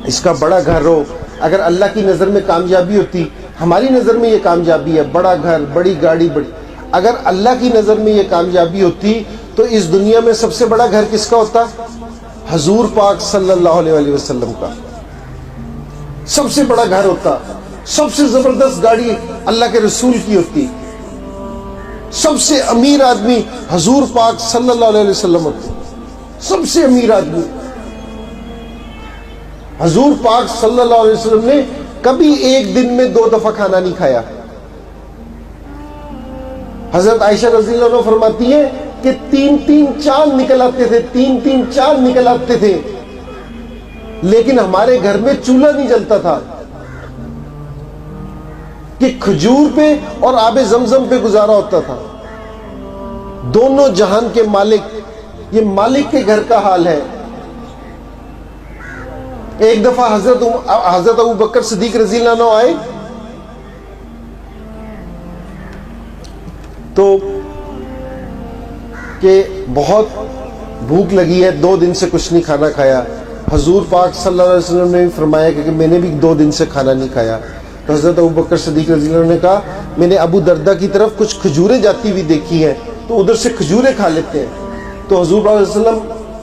اس کا بڑا گھر ہو. اگر اللہ کی نظر میں کامیابی ہوتی، ہماری نظر میں یہ کامیابی ہے، بڑا گھر، بڑی گاڑی، بڑی، اگر اللہ کی نظر میں یہ کامیابی ہوتی تو اس دنیا میں سب سے بڑا گھر کس کا ہوتا؟ حضور پاک صلی اللہ علیہ وسلم کا. سب سے بڑا گھر ہوتا، سب سے زبردست گاڑی اللہ کے رسول کی ہوتی، سب سے امیر آدمی حضور پاک صلی اللہ علیہ وسلم ہوتے، سب سے امیر آدمی. حضور پاک صلی اللہ علیہ وسلم نے کبھی ایک دن میں 2 دفعہ کھانا نہیں کھایا. حضرت عائشہ رضی اللہ عنہ فرماتی ہیں کہ 3 چاند نکل آتے تھے، 3 چاند نکل آتے تھے، لیکن ہمارے گھر میں چولہا نہیں جلتا تھا کہ کھجور پہ اور آب زمزم پہ گزارا ہوتا تھا. دونوں جہان کے مالک، یہ مالک کے گھر کا حال ہے. ایک دفعہ حضرت ابو بکر صدیق رضی اللہ عنہ آئے تو کہ بہت بھوک لگی ہے، 2 دن سے کچھ نہیں کھانا کھایا. حضور پاک صلی اللہ علیہ وسلم نے بھی فرمایا کہ میں نے بھی 2 دن سے کھانا نہیں کھایا. تو حضرت ابو بکر صدیق رضی اللہ عنہ نے کہا میں نے ابو دردہ کی طرف کچھ کھجوریں جاتی ہوئی دیکھی ہیں تو ادھر سے کھجوریں کھا لیتے ہیں. تو حضور صلی اللہ علیہ وسلم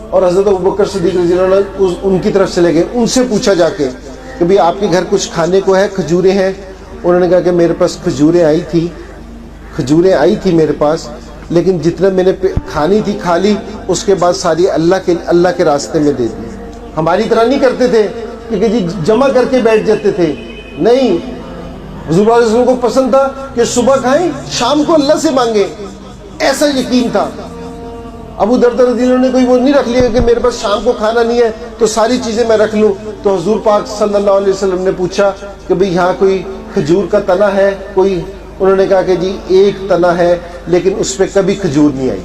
اور حضرت ابو بکر صدیق رضی اللہ عنہ ان کی طرف چلے گئے. ان سے پوچھا جا کے کہ بھئی آپ کے گھر کچھ کھانے کو ہے، کھجوریں ہیں؟ انہوں نے کہا کہ میرے پاس کھجوریں آئی تھی میرے پاس، لیکن جتنا میں نے کھانی تھی کھا لی، اس کے بعد ساری اللہ کے راستے میں دے دی. ہماری طرح نہیں کرتے تھے کہ جی جمع کر کے بیٹھ جاتے تھے، نہیں. حضور صلی اللہ علیہ وسلم کو پسند تھا کہ صبح کھائیں، شام کو اللہ سے مانگیں، ایسا یقین تھا. ابو دردہ رضی اللہ عنہ نے کوئی وہ نہیں رکھ لیا کہ میرے پاس شام کو کھانا نہیں ہے تو ساری چیزیں میں رکھ لوں. تو حضور پاک صلی اللہ علیہ وسلم نے پوچھا کہ بھئی یہاں کوئی کھجور کا تنا ہے کوئی؟ انہوں نے کہا کہ جی ایک تنا ہے لیکن اس پہ کبھی کھجور نہیں آئی.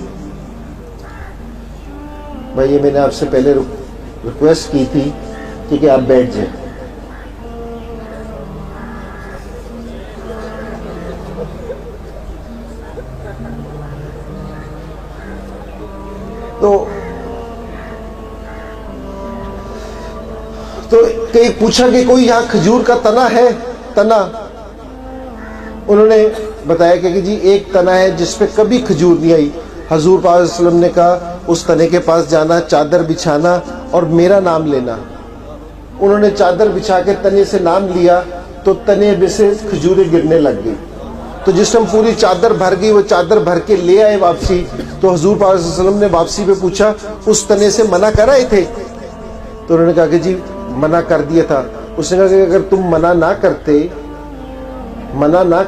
بھائی یہ میں نے آپ سے پہلے ریکویسٹ کی تھی کہ آپ بیٹھ جائیں. تو پوچھا کہ کوئی یہاں کھجور کا تنا ہے؟ تنا انہوں نے بتایا کہ جی ایک تنا ہے جس پہ کبھی کھجور نہیں آئی. حضور پاک صلی اللہ علیہ وسلم نے کہا اس تنے کے پاس جانا، چادر بچھانا اور میرا نام لینا. انہوں نے چادر بچھا کے تنے سے نام لیا تو تنے میں سے کھجوریں گرنے لگ گئی. تو جس ٹائم پوری چادر بھر گئی، وہ چادر بھر کے لے آئے واپسی. تو حضور پاک صلی اللہ علیہ وسلم نے واپسی پہ پوچھا اس تنے سے منع کر آئے تھے؟ تو انہوں نے کہا کہ جی منع کر دیا تھا. اس نے کہا کہ اگر تم منع نہ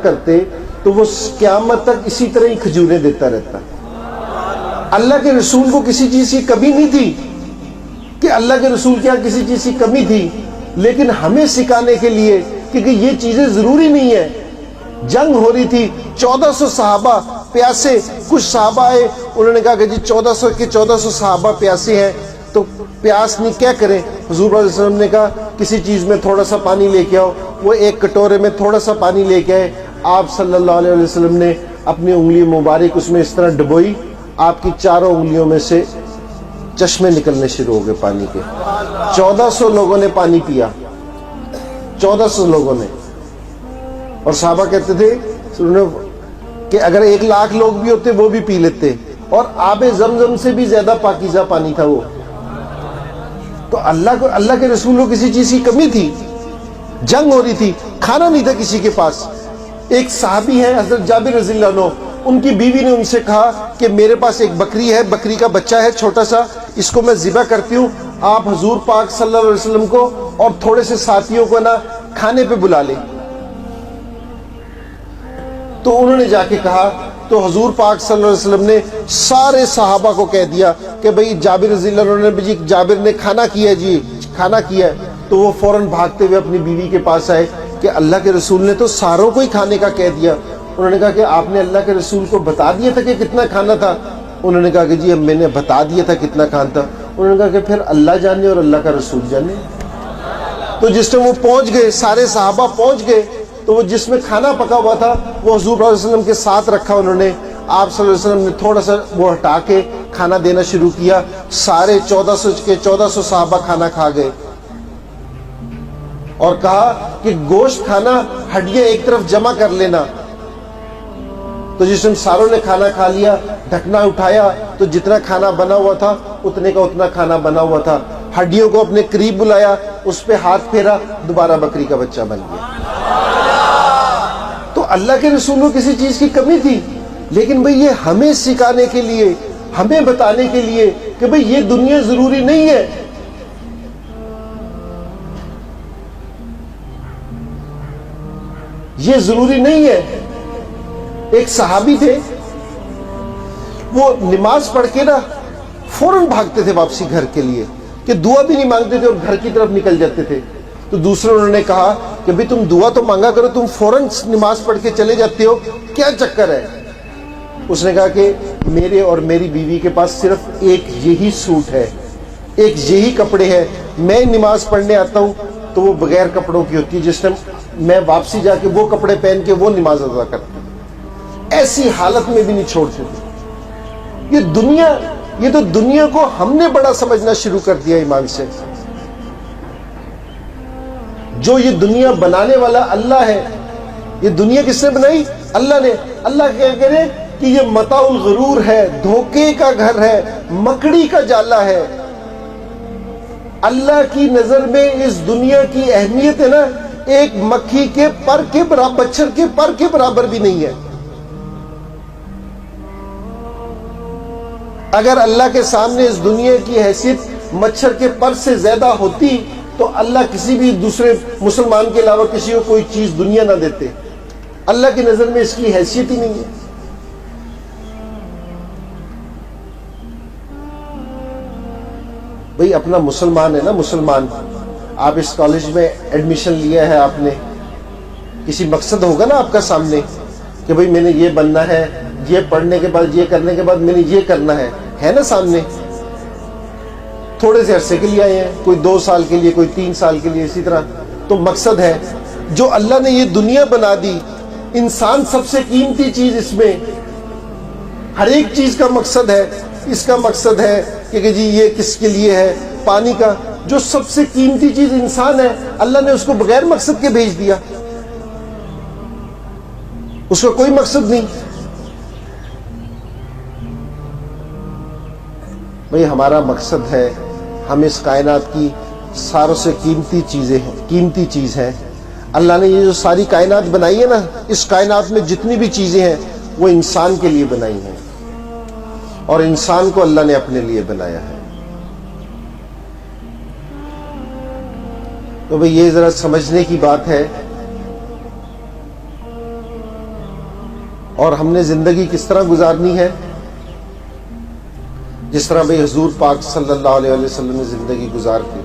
کرتے تو وہ قیامت تک اسی طرح ہی کھجوریں دیتا رہتا. اللہ کے رسول کو کسی چیز کی کمی نہیں تھی کہ اللہ کے رسول کیا کسی چیز کی کمی تھی، لیکن ہمیں سکھانے کے لیے کیونکہ یہ چیزیں ضروری نہیں ہیں. جنگ ہو رہی تھی، 1400 صحابہ پیاسے. کچھ صحابہ آئے، انہوں نے کہا کہ جی 1400 صحابہ پیاسے ہیں تو پیاس نہیں کیا کریں؟ حضور صلی اللہ علیہ وسلم نے کہا کسی چیز میں تھوڑا سا پانی لے کے آؤ. وہ ایک کٹورے میں تھوڑا سا پانی لے کے آئے. آپ صلی اللہ علیہ وسلم نے اپنی انگلی مبارک اس میں اس طرح ڈبوئی، آپ کی 4 انگلیوں میں سے چشمے نکلنے شروع ہو گئے پانی کے. 1400 لوگوں نے پانی پیا، 1400 لوگوں نے. اور صحابہ کہتے تھے کہ اگر 1,00,000 لوگ بھی ہوتے وہ بھی پی لیتے. اور آب زمزم سے بھی زیادہ پاکیزہ پانی تھا وہ. تو اللہ کے رسول کو کسی چیز کی کمی تھی؟ جنگ ہو رہی تھی، کھانا نہیں تھا کسی کے پاس. ایک صحابی ہے حضرت جابر رضی اللہ عنہ، ان کی بیوی نے ان سے کہا کہ میرے پاس ایک بکری ہے، بکری کا بچہ ہے چھوٹا سا، اس کو میں ذبح کرتی ہوں، آپ حضور پاک صلی اللہ علیہ وسلم کو اور تھوڑے سے ساتھیوں کو نا کھانے پہ بلا لیں. تو انہوں نے جا کے کہا تو حضور پاک صلی اللہ علیہ وسلم نے سارے صحابہ کو کہہ دیا کہ بھئی جابر رضی اللہ عنہ نے، جی جابر نے کھانا کیا ہے، جی کھانا کیا ہے. تو وہ فوراً بھاگتے ہوئے اپنی بیوی کے پاس آئے کہ اللہ کے رسول نے تو ساروں کو ہی کھانے کا کہہ دیا. انہوں نے کہا کہ آپ نے اللہ کے رسول کو بتا دیا تھا کہ کتنا کھانا تھا؟ انہوں نے کہا کہ جی میں نے بتا دیا تھا کتنا کھانا تھا. انہوں نے کہا کہ پھر اللہ جانے اور اللہ کا رسول جانے. تو جس ٹائم وہ پہنچ گئے، سارے صحابہ پہنچ گئے، تو وہ جس میں کھانا پکا ہوا تھا وہ حضور صلی اللہ علیہ وسلم کے ساتھ رکھا. انہوں نے آپ صلی اللہ علیہ وسلم نے تھوڑا سا وہ ہٹا کے کھانا دینا شروع کیا. سارے 1400 صحابہ کھانا کھا گئے. اور کہا کہ گوشت کھانا، ہڈیاں ایک طرف جمع کر لینا. تو جس دن ساروں نے کھانا کھا لیا، ڈھکنا اٹھایا تو جتنا کھانا بنا ہوا تھا اتنے کا اتنا کھانا بنا ہوا تھا. ہڈیوں کو اپنے قریب بلایا، اس پہ ہاتھ پھیرا، دوبارہ بکری کا بچہ بن گیا. تو اللہ کے رسول کو کسی چیز کی کمی تھی، لیکن بھئی یہ ہمیں سکھانے کے لیے، ہمیں بتانے کے لیے کہ بھئی یہ دنیا ضروری نہیں ہے. یہ ضروری نہیں ہے. ایک صحابی تھے، وہ نماز پڑھ کے نا فوراً بھاگتے تھے واپسی گھر کے لیے، کہ دعا بھی نہیں مانگتے تھے اور گھر کی طرف نکل جاتے تھے. تو دوسرے انہوں نے کہا کہ بھئی تم دعا تو مانگا کرو، تم فوراً نماز پڑھ کے چلے جاتے ہو، کیا چکر ہے؟ اس نے کہا کہ میرے اور میری بیوی کے پاس صرف ایک یہی سوٹ ہے، ایک یہی کپڑے ہیں. میں نماز پڑھنے آتا ہوں تو وہ بغیر کپڑوں کی ہوتی ہے، جس ٹائم میں واپسی جا کے وہ کپڑے پہن کے وہ نماز ادا کرتا ہوں. ایسی حالت میں بھی نہیں چھوڑتے تھے. یہ تو دنیا کو ہم نے بڑا سمجھنا شروع کر دیا ایمان سے. جو یہ دنیا بنانے والا اللہ ہے، یہ دنیا کس نے بنائی؟ اللہ نے. اللہ کیا کہہ رہے کہ یہ متاع الغرور ہے، دھوکے کا گھر ہے، مکڑی کا جالا ہے. اللہ کی نظر میں اس دنیا کی اہمیت ہے نا، ایک مکھی کے پر کے برابر، مچھر کے پر کے برابر بھی نہیں ہے. اگر اللہ کے سامنے اس دنیا کی حیثیت مچھر کے پر سے زیادہ ہوتی تو اللہ کسی بھی دوسرے مسلمان کے علاوہ کسی کو کوئی چیز دنیا نہ دیتے. اللہ کی نظر میں اس کی حیثیت ہی نہیں ہے. بھئی اپنا مسلمان ہے نا، مسلمان. آپ اس کالج میں ایڈمیشن لیا ہے آپ نے، کسی مقصد ہوگا نا آپ کا سامنے کہ بھئی میں نے یہ بننا ہے، یہ پڑھنے کے بعد، یہ کرنے کے بعد میں نے یہ کرنا ہے نا سامنے. تھوڑے سے عرصے کے لیے آئے ہیں، کوئی 2 سال کے لیے، کوئی 3 سال کے لیے، اسی طرح. تو مقصد ہے. جو اللہ نے یہ دنیا بنا دی، انسان سب سے قیمتی چیز اس میں. ہر ایک چیز کا مقصد ہے. اس کا مقصد ہے کہ جی یہ کس کے لیے ہے، پانی کا. جو سب سے قیمتی چیز انسان ہے، اللہ نے اس کو بغیر مقصد کے بھیج دیا. اس کا کوئی مقصد نہیں. بھئی ہمارا مقصد ہے، ہم اس کائنات کی ساروں سے قیمتی چیز ہے. اللہ نے یہ جو ساری کائنات بنائی ہے نا، اس کائنات میں جتنی بھی چیزیں ہیں وہ انسان کے لیے بنائی ہیں، اور انسان کو اللہ نے اپنے لیے بنایا ہے. تو بھئی یہ ذرا سمجھنے کی بات ہے. اور ہم نے زندگی کس طرح گزارنی ہے؟ جس طرح بھئی حضور پاک صلی اللہ علیہ وسلم نے زندگی گزاری.